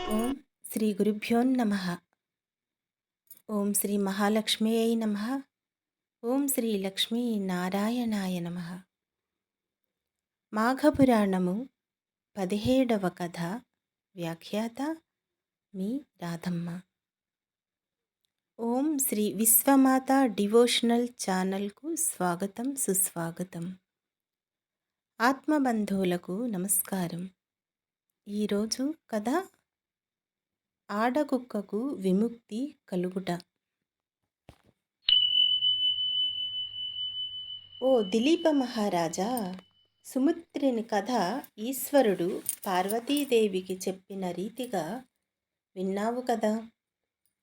ఓం శ్రీ గురుభ్యో నమ. ఓం శ్రీ మహాలక్ష్మ్యై నమ. ఓం శ్రీ లక్ష్మీ నారాయణాయ నమ. మాఘపురాణము 17వ కథ. వ్యాఖ్యాత మీ రాధమ్మ. ఓం శ్రీ విశ్వమాత డివోషనల్ ఛానల్కు స్వాగతం సుస్వాగతం. ఆత్మబంధువులకు నమస్కారం. ఈరోజు కథ ఆడకుక్కకు విముక్తి కలుగుట. ఓ దిలీప మహారాజా, సుమిత్రుని కథ ఈశ్వరుడు పార్వతీదేవికి చెప్పిన రీతిగా విన్నావు కదా.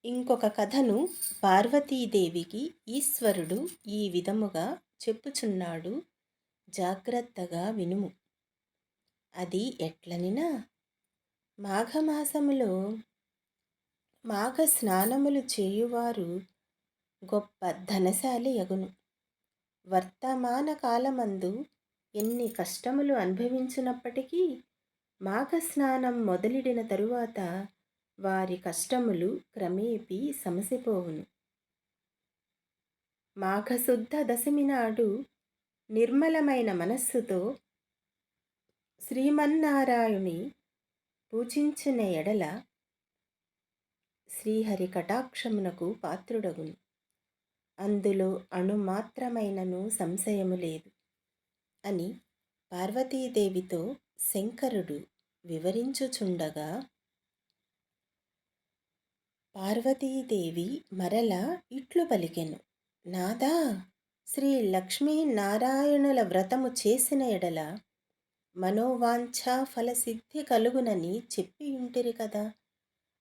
ఇంకొక కథను పార్వతీదేవికి ఈశ్వరుడు ఈ విధముగా చెప్పుచున్నాడు, జాగ్రత్తగా వినుము. అది ఎట్లనినా, మాఘమాసములో మాఘ స్నానములు చేయువారు గొప్ప ధనశాలి యగును. వర్తమాన కాలమందు ఎన్ని కష్టములు అనుభవించినప్పటికీ మాఘస్నానం మొదలిడిన తరువాత వారి కష్టములు క్రమేపీ సమసిపోవును. మాఘశుద్ధ దశమి నాడు నిర్మలమైన మనస్సుతో శ్రీమన్నారాయణుని పూజించిన ఎడల శ్రీహరి కటాక్షమునకు పాత్రుడగును. అందులో అణుమాత్రమైనను సంశయము లేదు అని పార్వతీదేవితో శంకరుడు వివరించుచుండగా, పార్వతీదేవి మరల ఇట్లు పలికెను. నాదా, శ్రీ లక్ష్మీనారాయణుల వ్రతము చేసిన ఎడల మనోవాంఛా ఫలసిద్ధి కలుగునని చెప్పియుంటిరి కదా.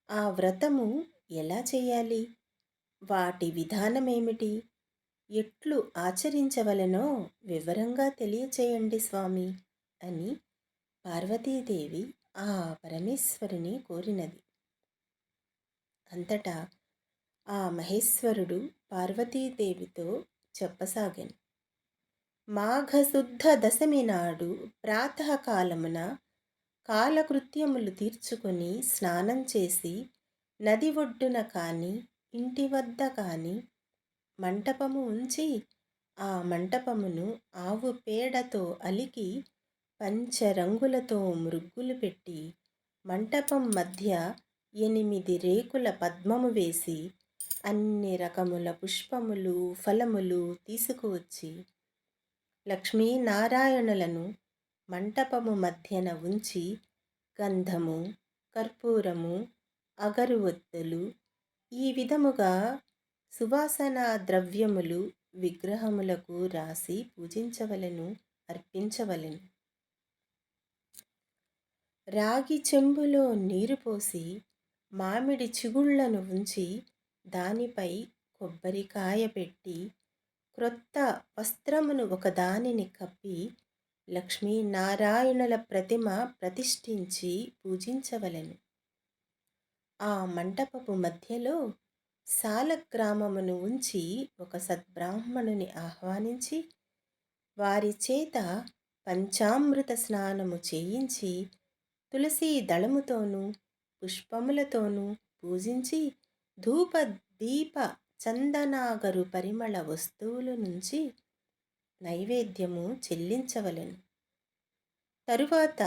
ఆ వ్రతము ఎలా చేయాలి? వాటి విధానమేమిటి? ఎట్లు ఆచరించవలెనో వివరంగా తెలియచేయండి స్వామి అని పార్వతీదేవి ఆ పరమేశ్వరుని కోరినది. అంతటా ఆ మహేశ్వరుడు పార్వతీదేవితో చెప్పసాగాను. మాఘశుద్ధ దశమి నాడు ప్రాతకాలమున కాలకృత్యములు తీర్చుకొని స్నానం చేసి నది ఒడ్డున కానీ ఇంటి వద్ద కానీ మంటపము ఉంచి ఆ మంటపమును ఆవు పేడతో అలికి పంచరంగులతో మృగ్గులు పెట్టి మంటపం మధ్య 8 రేకుల పద్మము వేసి అన్ని రకముల పుష్పములు ఫలములు తీసుకువచ్చి లక్ష్మీనారాయణులను మంటపము మధ్యన ఉంచి గంధము, కర్పూరము, అగరువత్తులు ఈ విధముగా సువాసనా ద్రవ్యములు విగ్రహములకు రాసి పూజించవలెను, అర్పించవలెను. రాగి చెంబులో నీరు పోసి మామిడి చిగుళ్లను ఉంచి దానిపై కొబ్బరికాయ పెట్టి క్రొత్త వస్త్రమును ఒకదానిని కప్పి లక్ష్మీనారాయణుల ప్రతిమ ప్రతిష్ఠించి పూజించవలెను. ఆ మంటపపు మధ్యలో సాలగ్రామమును ఉంచి ఒక సద్బ్రాహ్మణుని ఆహ్వానించి వారి చేత పంచామృత స్నానము చేయించి తులసీ దళముతోనూ పుష్పములతోనూ పూజించి ధూప దీప చందనాగరు పరిమళ వస్తువుల నుంచి నైవేద్యము చెల్లించవలెను. తరువాత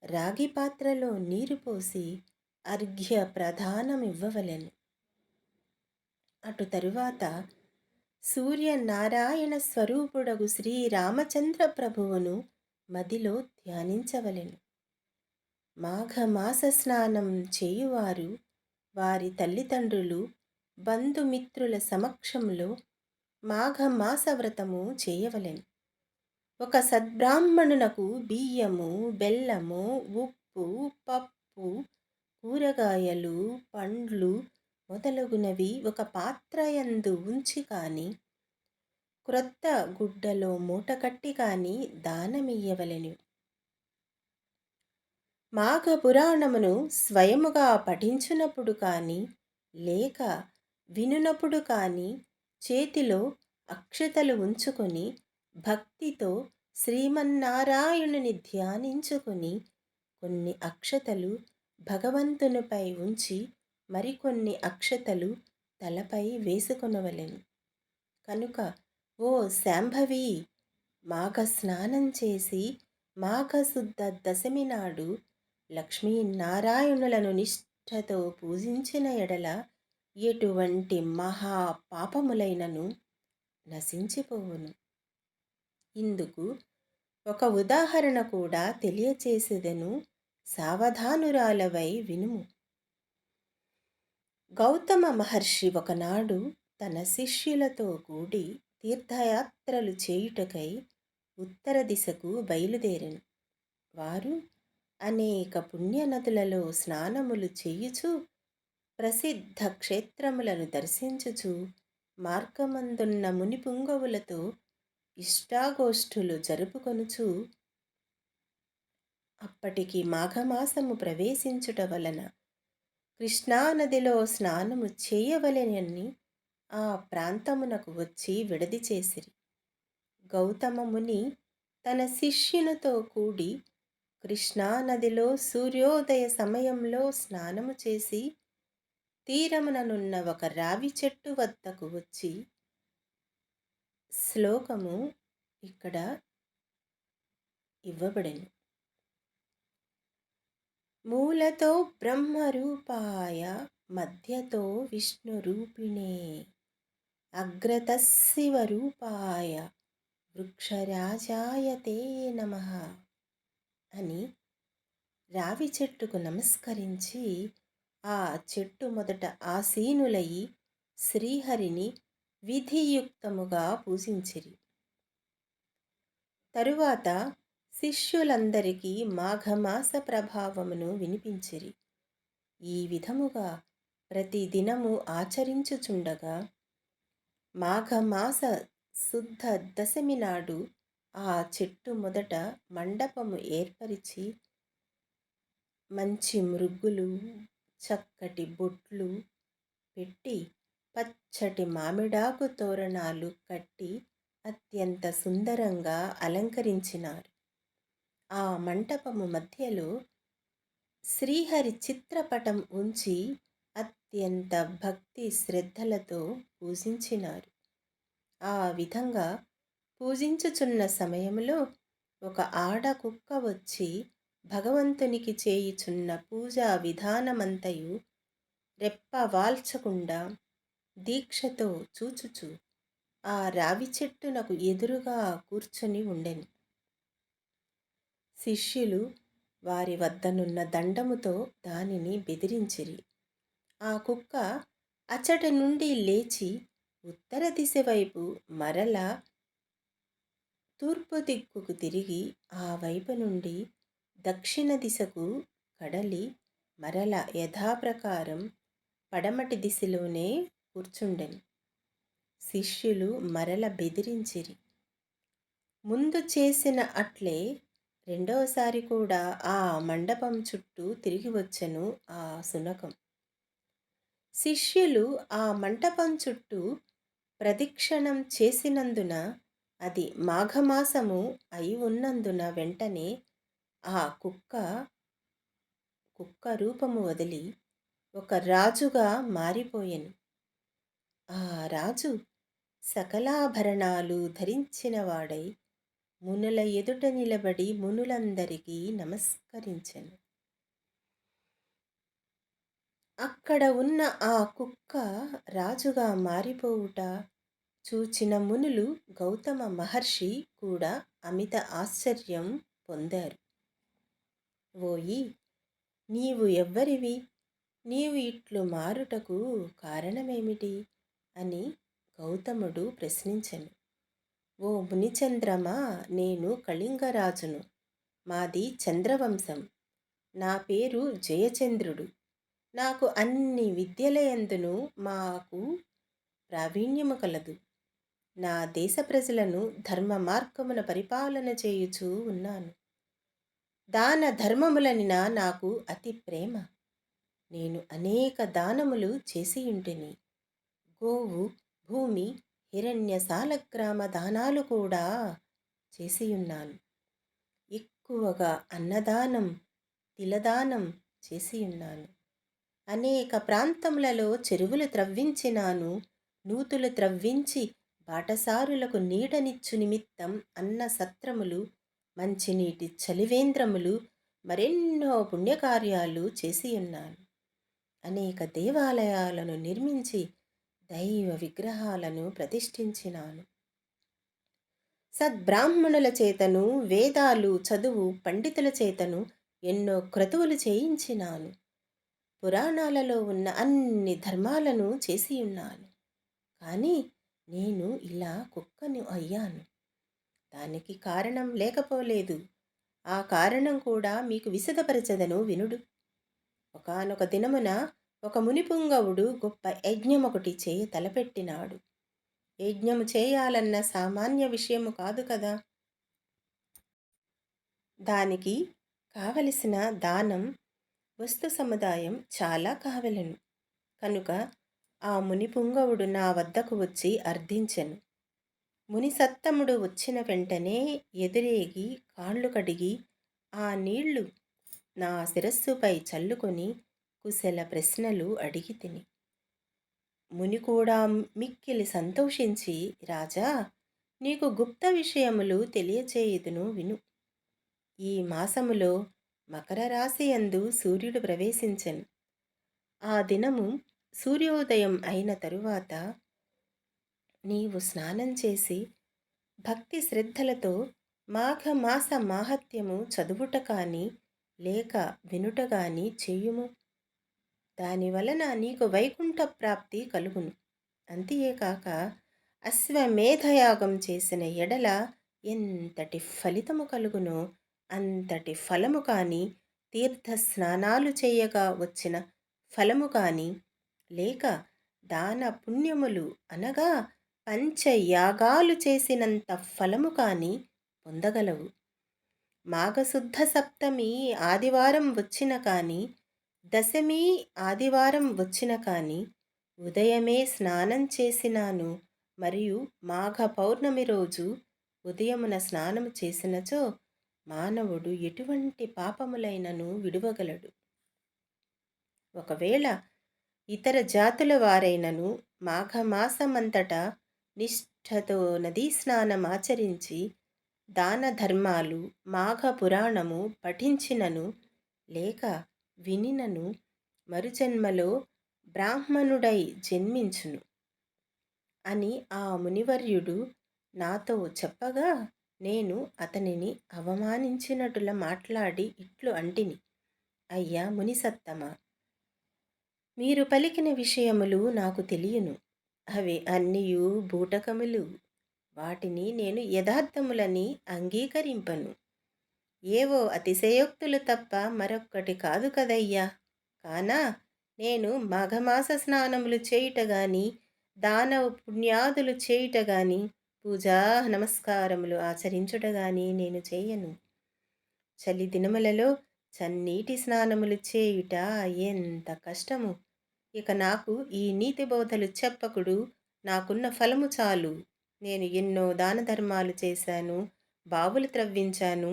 రాగి పాత్రలో నీరు పోసి అర్ఘ్య ప్రదానమివ్వవలెను. అటు తరువాత సూర్యనారాయణ స్వరూపుడగు శ్రీరామచంద్ర ప్రభువును మదిలో ధ్యానించవలెను. మాఘమాస స్నానం చేయువారు వారి తల్లిదండ్రులు బంధుమిత్రుల సమక్షంలో మాఘమాస వ్రతము చేయవలెను. ఒక సద్బ్రాహ్మణునకు బియ్యము, బెల్లము, ఉప్పు, పప్పు, కూరగాయలు, పండ్లు మొదలగునవి ఒక పాత్రయందు ఉంచి కానీ క్రొత్త గుడ్డలో మూటకట్టి కానీ దానమియ్యవలెను. మాఘ పురాణమును స్వయముగా పఠించునప్పుడు కానీ లేక వినునప్పుడు కానీ చేతిలో అక్షతలు ఉంచుకొని భక్తితో శ్రీమన్నారాయణుని ధ్యానించుకొని కొన్ని అక్షతలు భగవంతునిపై ఉంచి మరికొన్ని అక్షతలు తలపై వేసుకొనవలెను. కనుక ఓ శాంభవి, మాఘ స్నానం చేసి మాఘశుద్ధ దశమి నాడు లక్ష్మీనారాయణులను నిష్ఠతో పూజించిన ఎడల ఎటువంటి మహా పాపములైనను నశించిపోవును. ఇందుకు ఒక ఉదాహరణ కూడా తెలియచేసేదను, సావధానురాలవై వినుము. గౌతమ మహర్షి ఒకనాడు తన శిష్యులతో కూడి తీర్థయాత్రలు చేయుటకై ఉత్తర దిశకు బయలుదేరెను. వారు అనేక పుణ్యనదులలో స్నానములు చేయుచు ప్రసిద్ధ క్షేత్రములను దర్శించుచు మార్గమందున్న మునిపుంగవులతో ఇష్టాగోష్ఠులు జరుపుకొనుచు అప్పటికి మాఘమాసము ప్రవేశించుట వలన కృష్ణానదిలో స్నానము చేయవలెనని ఆ ప్రాంతమునకు వచ్చి విడది చేసిరి. గౌతమ ముని తన శిష్యునితో కూడి కృష్ణానదిలో సూర్యోదయ సమయంలో స్నానము చేసి తీరముననున్న ఒక రావి చెట్టు వద్దకు వచ్చి శ్లోకము ఇక్కడ ఇవ్వబడెను. మూలతో బ్రహ్మరూపాయ మధ్యతో విష్ణురూపిణే అగ్రతః శివరూపాయ వృక్షరాజాయ తే నమః అని రావి చెట్టుకు నమస్కరించి ఆ చెట్టు మొదట ఆసీనులై శ్రీహరిని విధియుక్తముగా పూజించిరి. తరువాత శిష్యులందరికీ మాఘమాస ప్రభావమును వినిపించిరి. ఈ విధముగా ప్రతిదినము ఆచరించుచుండగా మాఘమాస శుద్ధ దశమి నాడు ఆ చెట్టు మొదట మండపము ఏర్పరిచి మంచి మృగ్గులు, చక్కటి బొట్లు పెట్టి పచ్చటి మామిడాకు తోరణాలు కట్టి అత్యంత సుందరంగా అలంకరించినారు. ఆ మంటపము మధ్యలో శ్రీహరి చిత్రపటం ఉంచి అత్యంత భక్తి శ్రద్ధలతో పూజించినారు. ఆ విధంగా పూజించుచున్న సమయంలో ఒక ఆడ కుక్క వచ్చి భగవంతునికి చేయుచున్న పూజా విధానమంతయు రెప్ప వాల్చకుండా దీక్షతో చూచుచు ఆ రావి చెట్టునకు ఎదురుగా కూర్చొని ఉండెను. శిష్యులు వారి వద్దనున్న దండముతో దానిని బెదిరించిరి. ఆ కుక్క అచ్చటి నుండి లేచి ఉత్తర దిశ వైపు మరల తూర్పు దిక్కుకు తిరిగి ఆ వైపు నుండి దక్షిణ దిశకు కడలి మరల యథాప్రకారం పడమటి దిశలోనే కూర్చుండెను. శిష్యులు మరల బెదిరించిరి. ముందు చేసిన అట్లే రెండవసారి కూడా ఆ మండపం చుట్టూ తిరిగి వచ్చెను ఆ శునకం. శిష్యులు ఆ మంటపం చుట్టూ ప్రదక్షిణం చేసినందున అది మాఘమాసము అయి ఉన్నందున వెంటనే ఆ కుక్క రూపము వదిలి ఒక రాజుగా మారిపోయెను. ఆ రాజు సకలాభరణాలు ధరించిన వాడై మునుల ఎదుట నిలబడి మునులందరికీ నమస్కరించెను. అక్కడ ఉన్న ఆ కుక్క రాజుగా మారిపోవుట చూచిన మునులు గౌతమ మహర్షి కూడా అమిత ఆశ్చర్యం పొందారు. ఓయి, నీవు ఎవ్వరివి? నీవు ఇట్లు మారుటకు కారణమేమిటి అని గౌతముడు ప్రశ్నించెను. ఓ మునిచంద్రమా, నేను కళింగరాజును. మాది చంద్రవంశం. నా పేరు జయచంద్రుడు. నాకు అన్ని విద్యలయందును మాకు ప్రావీణ్యము కలదు. నా దేశ ప్రజలను ధర్మ మార్గమున పరిపాలన చేయుచూ ఉన్నాను. దాన ధర్మములనిన నాకు అతి ప్రేమ. నేను అనేక దానములు చేసియుంటిని. గోవు, భూమి, హిరణ్య సాలగ్రామ దానాలు కూడా చేసియున్నాను. ఎక్కువగా అన్నదానం, తిలదానం చేసియున్నాను. అనేక ప్రాంతములలో చెరువులు త్రవ్వించినాను, నూతులు త్రవ్వించి బాటసారులకు నీడనిచ్చు నిమిత్తం అన్న సత్రములు, మంచినీటి చలివేంద్రములు, మరెన్నో పుణ్యకార్యాలు చేసియున్నాను. అనేక దేవాలయాలను నిర్మించి దైవ విగ్రహాలను ప్రతిష్ఠించినాను. సద్బ్రాహ్మణుల చేతను, వేదాలు చదువు పండితుల చేతను ఎన్నో క్రతువులు చేయించినాను. పురాణాలలో ఉన్న అన్ని ధర్మాలను చేసియున్నాను. కానీ నేను ఇలా కుక్కను అయ్యాను. దానికి కారణం లేకపోలేదు. ఆ కారణం కూడా మీకు విశదపరచదను వినుడు. ఒకానొక దినమున ఒక మునిపుంగవుడు గొప్ప యజ్ఞమొకటి చేయ తలపెట్టినాడు. యజ్ఞము చేయాలన్న సామాన్య విషయము కాదు కదా. దానికి కావలసిన దానం, వస్తు సముదాయం చాలా కావలెను. కనుక ఆ మునిపుంగవుడు నా వద్దకు వచ్చి అర్థించెను. మునిసత్తముడు వచ్చిన వెంటనే ఎదురేగి కాళ్ళు కడిగి ఆ నీళ్లు నా శిరస్సుపై చల్లుకొని కుశల ప్రశ్నలు అడిగి తిని. ముని కూడా మిక్కిలి సంతోషించి, రాజా, నీకు గుప్త విషయములు తెలియచేయుదును విను. ఈ మాసములో మకర రాశి యందు సూర్యుడు ప్రవేశించెను. ఆ దినము సూర్యోదయం అయిన తరువాత నీవు స్నానం చేసి భక్తి శ్రద్ధలతో మాఘమాస మాహాత్మ్యము చదువుట కానీ లేక వినుట గాని చేయుము. దానివలన నీకు వైకుంఠ ప్రాప్తి కలుగును. అంతియేకాక అశ్వమేధయాగం చేసిన ఎడల ఎంతటి ఫలితము కలుగునో అంతటి ఫలము కానీ, తీర్థ స్నానాలు చేయగా వచ్చిన ఫలము కానీ, లేక దాన పుణ్యములు అనగా పంచయాగాలు చేసినంత ఫలము కానీ పొందగలవు. మాఘశుద్ధ సప్తమి ఆదివారం వచ్చిన కానీ, దశమి ఆదివారం వచ్చిన కానీ, ఉదయమే స్నానం చేసినాను మరియు మాఘ పౌర్ణమి రోజు ఉదయమున స్నానము చేసినచో మానవుడు ఎటువంటి పాపములైనను విడువగలడు. ఒకవేళ ఇతర జాతుల వారైనను మాఘమాసమంతటా నిష్ఠతో నదీ స్నానమాచరించి దాన ధర్మాలు, మాఘ పురాణము పఠించినను లేక వినినను మరుజన్మలో బ్రాహ్మణుడై జన్మించును అని ఆ మునివర్యుడు నాతో చెప్పగా, నేను అతనిని అవమానించినట్టుల మాట్లాడి ఇట్లు అంటిని. అయ్యా మునిసత్తమా, మీరు పలికిన విషయములు నాకు తెలియను. అవి అన్నియు బూటకములు. వాటిని నేను యథార్థములని అంగీకరింపను. ఏవో అతిశయోక్తులు తప్ప మరొక్కటి కాదు కదయ్యా. కానా నేను మాఘమాస స్నానములు చేయుట గాని, దాన పుణ్యాదులు చేయుట గాని, పూజా నమస్కారములు ఆచరించుట గాని నేను చేయను. చలి దినములలో చన్నీటి స్నానములు చేయుట ఎంత కష్టము. ఇక నాకు ఈ నీతి బోధలు చెప్పకుడు. నాకున్న ఫలము చాలు. నేను ఎన్నో దాన ధర్మాలు చేశాను, బావులు త్రవ్వించాను,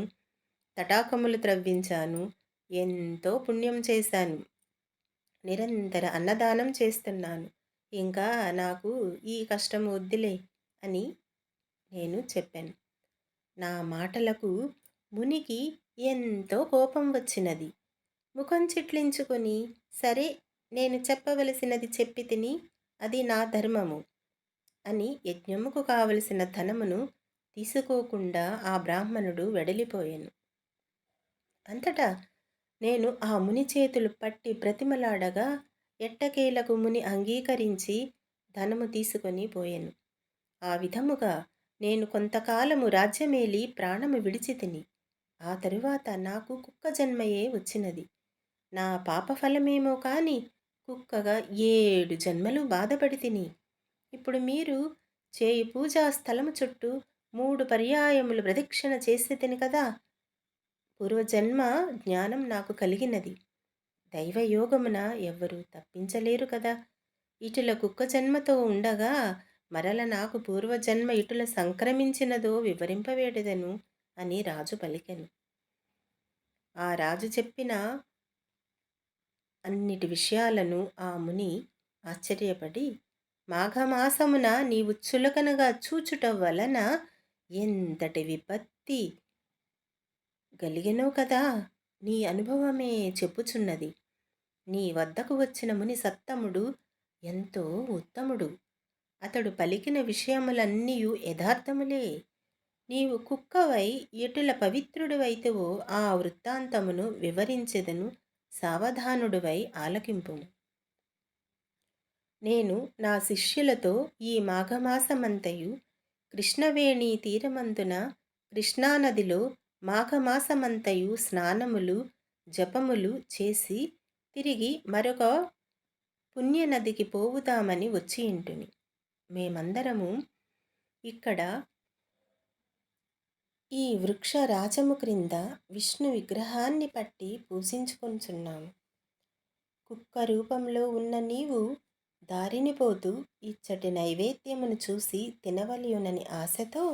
తటాకములు త్రవ్వించాను, ఎంతో పుణ్యం చేశాను. నిరంతర అన్నదానం చేస్తున్నాను. ఇంకా నాకు ఈ కష్టం వద్దులే అని నేను చెప్పాను. నా మాటలకు మునికి ఎంతో కోపం వచ్చినది. ముఖం చిట్లించుకొని, సరే, నేను చెప్పవలసినది చెప్పి తిని, అది నా ధర్మము అని యజ్ఞముకు కావలసిన ధనమును తీసుకోకుండా ఆ బ్రాహ్మణుడు వెడలిపోయాను. అంతటా నేను ఆ ముని చేతులు పట్టి బ్రతిమలాడగా ఎట్టకేలకు ముని అంగీకరించి ధనము తీసుకొని పోయాను. ఆ విధముగా నేను కొంతకాలము రాజ్యమేలి ప్రాణము విడిచి తిని, ఆ తరువాత నాకు కుక్క జన్మయే వచ్చినది. నా పాపఫలమేమో కానీ కుక్కగా 7 జన్మలు బాధపడి తిని. ఇప్పుడు మీరు చేయి పూజా స్థలము చుట్టూ 3 పర్యాయములు ప్రదక్షిణ చేసి తిని కదా. పూర్వజన్మ జ్ఞానం నాకు కలిగినది. దైవయోగమున ఎవ్వరూ తప్పించలేరు కదా. ఇటుల కుక్క జన్మతో ఉండగా మరల నాకు పూర్వజన్మ ఇటుల సంక్రమించినదో వివరింపవేడెదను అని రాజు పలికెను. ఆ రాజు చెప్పిన అన్నిటి విషయాలను ఆ ముని ఆశ్చర్యపడి, మాఘమాసమున నీవు చులకనగా చూచుట వలన ఎంతటి విపత్తి గలిగెనో కదా, నీ అనుభవమే చెప్పుచున్నది. నీ వద్దకు వచ్చిన ముని సత్తముడు ఎంతో ఉత్తముడు. అతడు పలికిన విషయములన్నీయు యథార్థములే. నీవు కుక్కవై ఎటుల పవిత్రుడివైతివో ఆ వృత్తాంతమును వివరించెదను, సావధానుడివై ఆలకింపుము. నేను నా శిష్యులతో ఈ మాఘమాసమంతయు కృష్ణవేణి తీరమందున కృష్ణానదిలో మాఘమాసమంతయు స్నానములు జపములు చేసి తిరిగి మరొక పుణ్యనదికి పోవుదామని వచ్చియుంటిని. మేమందరము ఇక్కడ ఈ వృక్ష రాజము క్రింద విష్ణు విగ్రహాన్ని పట్టి పూజించుకొనుచున్నాము. కుక్క రూపంలో ఉన్న నీవు దారిని పోతూ ఇచ్చటి నైవేద్యమును చూసి తినవలయునని ఆశతో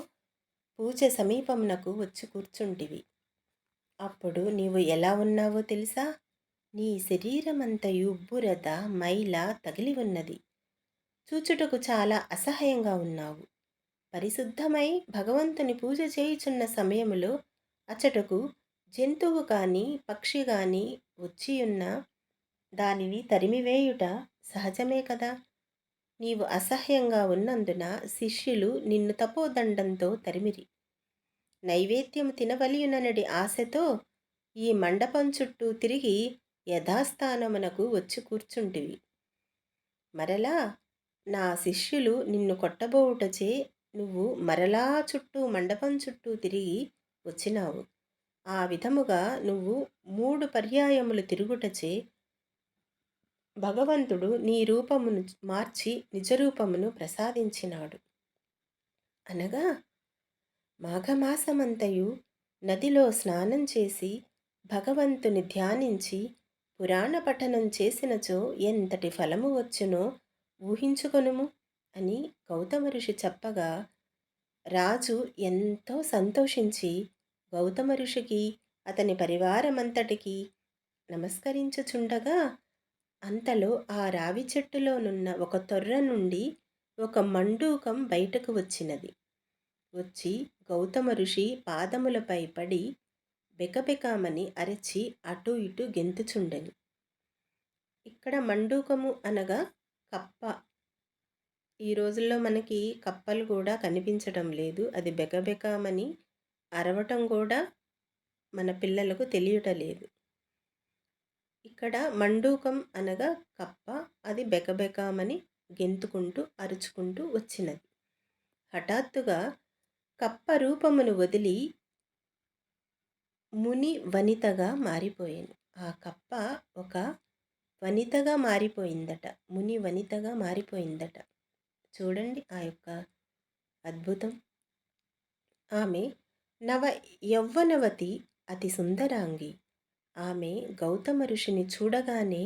పూజ సమీపమునకు వచ్చి కూర్చుంటివి. అప్పుడు నీవు ఎలా ఉన్నావో తెలుసా? నీ శరీరమంతయు బురద మైల తగిలి ఉన్నది. చూచుటకు చాలా అసహ్యంగా ఉన్నావు. పరిశుద్ధమై భగవంతుని పూజ చేయుచున్న సమయములో అచటకు జంతువు కానీ పక్షి కానీ వచ్చియున్న దానిని తరిమివేయుట సహజమే కదా. నీవు అసహ్యంగా ఉన్నందున శిష్యులు నిన్ను తపోదండంతో తరిమిరి. నైవేద్యము తినవలయుననడి ఆశతో ఈ మండపం చుట్టూ తిరిగి యథాస్థానమునకు వచ్చి కూర్చుంటివి. మరలా నా శిష్యులు నిన్ను కొట్టబోవుటచే నువ్వు మరలా మండపం చుట్టూ తిరిగి వచ్చినావు. ఆ విధముగా నువ్వు 3 పర్యాయములు తిరుగుటచే భగవంతుడు నీ రూపమును మార్చి నిజరూపమును ప్రసాదించినాడు. అనగా మాఘమాసమంతయు నదిలో స్నానం చేసి భగవంతుని ధ్యానించి పురాణ పఠనం చేసినచో ఎంతటి ఫలము వచ్చునో ఊహించుకొనుము అని గౌతమ ఋషి చెప్పగా రాజు ఎంతో సంతోషించి గౌతమ ఋషికి అతని పరివారమంతటికి నమస్కరించుచుండగా అంతలో ఆ రావి చెట్టులోనున్న ఒక తొర్ర నుండి ఒక మండూకం బయటకు వచ్చినది. వచ్చి గౌతమ ఋషి పాదములపై పడి బెకబెకామని అరచి అటు ఇటు గెంతుచుండెను. ఇక్కడ మండూకము అనగా కప్ప. ఈ రోజుల్లో మనకి కప్పలు కూడా కనిపించటం లేదు. అది బెకబెకామని అరవటం కూడా మన పిల్లలకు తెలియటలేదు. ఇక్కడ మండూకం అనగా కప్ప, అది బెకబెకామని గెంతుకుంటూ అరుచుకుంటూ వచ్చినది. హఠాత్తుగా కప్ప రూపమును వదిలి ముని వనితగా మారిపోయాను. ఆ కప్ప ఒక వనితగా మారిపోయిందట, ముని వనితగా మారిపోయిందట. చూడండి ఆ యొక్క అద్భుతం. ఆమె నవ యౌవనవతి, అతి సుందరాంగి. ఆమె గౌతమ ఋషిని చూడగానే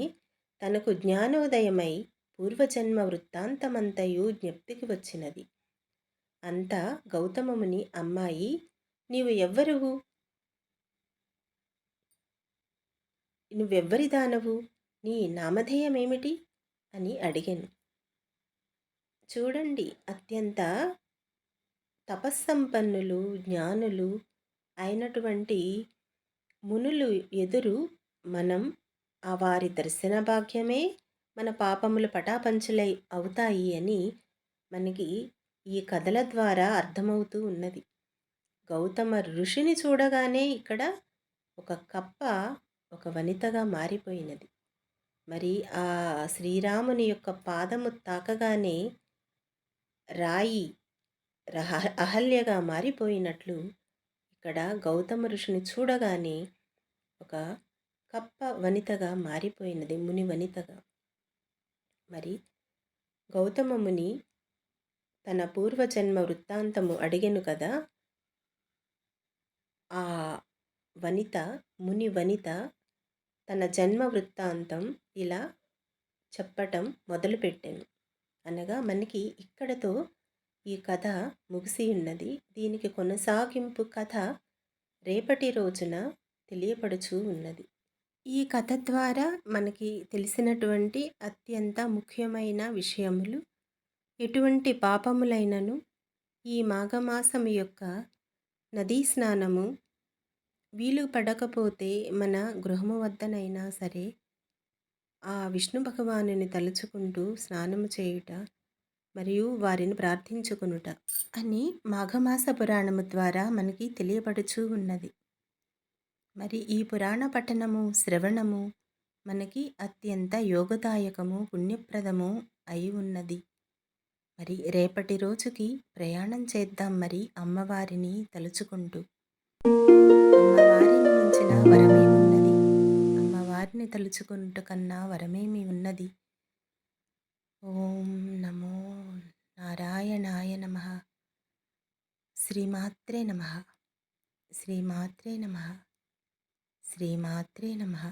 తనకు జ్ఞానోదయమై పూర్వజన్మ వృత్తాంతమంతయు జ్ఞప్తికి వచ్చినది. అంతా గౌతమముని, అమ్మాయి నీవు ఎవ్వరువు? నువ్వెవ్వరి దానవు? నీ నామధేయమేమిటి అని అడిగాను. చూడండి, అత్యంత తపస్సంపన్నులు జ్ఞానులు అయినటువంటి మునులు ఎదురు మనం ఆ వారి దర్శన భాగ్యమే మన పాపములు పటాపంచలై అవుతాయి అని మనకి ఈ కథల ద్వారా అర్థమవుతూ ఉన్నది. గౌతమ ఋషిని చూడగానే ఇక్కడ ఒక కప్ప ఒక వనితగా మారిపోయినది. మరి ఆ శ్రీరాముని యొక్క పాదము తాకగానే రాయి అహల్యగా మారిపోయినట్లు ఇక్కడ గౌతమ ఋషిని చూడగానే ఒక కప్ప వనితగా మారిపోయినది, ముని వనితగా. మరి గౌతమ ముని తన పూర్వజన్మ వృత్తాంతము అడిగెను కదా. ఆ వనిత, ముని వనిత తన జన్మ వృత్తాంతం ఇలా చెప్పటం మొదలుపెట్టాను. అనగా మనకి ఇక్కడతో ఈ కథ ముగిసి ఉన్నది. దీనికి కొనసాగింపు కథ రేపటి రోజున తెలియపడుచూ ఉన్నది. ఈ కథ ద్వారా మనకి తెలిసినటువంటి అత్యంత ముఖ్యమైన విషయములు, ఎటువంటి పాపములైనను ఈ మాఘమాసం యొక్క నదీ స్నానము వీలు పడకపోతే మన గృహము వద్దనైనా సరే ఆ విష్ణు భగవానుని తలుచుకుంటూ స్నానము చేయుట మరియు వారిని ప్రార్థించుకొనుట అని మాఘమాస పురాణము ద్వారా మనకి తెలియబడుచూ ఉన్నది. మరి ఈ పురాణ పఠనము, శ్రవణము మనకి అత్యంత యోగదాయకము, పుణ్యప్రదము అయి ఉన్నది. మరి రేపటి రోజుకి ప్రయాణం చేద్దాం మరి అమ్మవారిని తలుచుకుంటూ. అమ్మవారిని మించిన వరమేమున్నది? అమ్మవారిని తలుచుకునుట కన్నా వరమేమి ఉన్నది? ఓం నమో నారాయణాయ నమః. శ్రీమాత్రే నమః. శ్రీమాత్రే నమః. శ్రీమాత్రే నమః.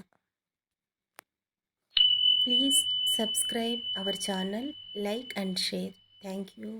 Please subscribe our channel, like and share. Thank you.